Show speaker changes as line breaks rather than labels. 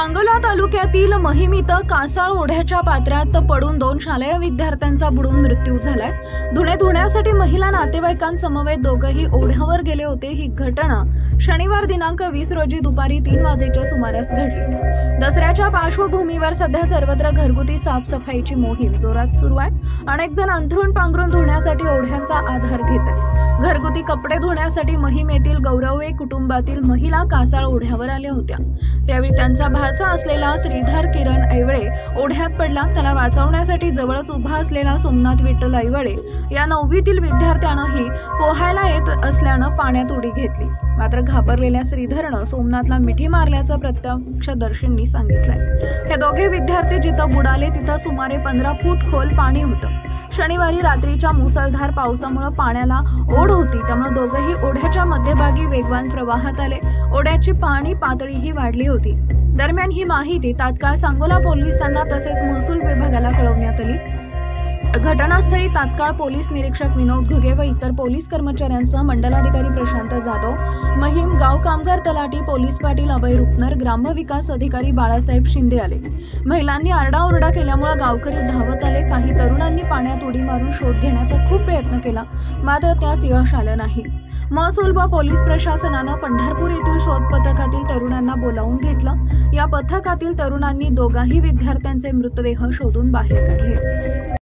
सांगोला तालुक्यातील महिम इथं कासाळ ओढ्याच्या पात्रात पडून 2 शालेय विद्यार्थ्यांचा बुडून मृत्यू झालाय। धुण्यासाठी महिला नातेवाईकांसमवेत दोघंही ओढ्यावर गेले होते। ही घटना शनिवार दिनांक 20 रोजी दुपारी 3 वाजेच्या सुमारास घडली। दसऱ्याच्या पार्श्वभूमीवर सध्या सर्वत्र घरगुती साफसफाईची मोहीम जोरात सुरू आहे। अनेक जण अंथरूण पांघरून धुण्यासाठी ओढ्यांचा आधार घेत आहेत। घरगुती कपडे धुण्यासाठी महिम येथील गौरवे कुटुंबातील महिला कासाळ ओढ्यावर आल्या होत्या। त्यावेळी त्यांचा भाचा असलेला श्रीधर किरण ऐवळे ओढ्यात पडला। त्याला वाचवण्यासाठी जवळच उभा असलेला सोमनाथ विठ्ठल ऐवळे या 9वीतील विद्यार्थ्यानंही पोहायला येत असल्यानं पाण्यात उडी घेतली। मात्र घाबरलेल्या श्रीधरनं सोमनाथला मिठी मारल्याचं प्रत्यक्षदर्शींनी सांगितलंय। हे दोघे विद्यार्थी जिथं बुडाले तिथं सुमारे 15 फूट खोल पाणी होतं। शनिवारी रात्रीच्या मुसळधार पावसामुळे पाण्याला ओढ होती, त्यामुळे दोघेही ओढ्याच्या मध्यभागी वेगवान प्रवाहात आले। ओढ्याची पाणी पातळीही वाढली होती। दरम्यान ही माहिती तात्काळ सांगोला पोलिसांना तसेच महसूल विभागाला कळवण्यात आली। घटनास्थळी तात्काळ पोलीस निरीक्षक विनोद घुगे व इतर पोलीस कर्मचाऱ्यांसह मंडलाधिकारी प्रशांत जाधव, महिम गाव कामगार तलाठी पोलीस पाटील अभय रुपनर, ग्रामविकास अधिकारी बाळासाहेब शिंदे आले। महिलांनी आरडाओरडा केल्यामुळे गावकरी धावत आले। काही तरुणांनी पाण्यात उडी मारून शोध घेण्याचा खूप प्रयत्न केला, मात्र त्यास यश आलं नाही। महसूल व पोलीस प्रशासनानं पंढरपूर येथील शोध पथकातील तरुणांना बोलावून घेतलं। या पथकातील तरुणांनी दोघाही विद्यार्थ्यांचे मृतदेह शोधून बाहेर काढले।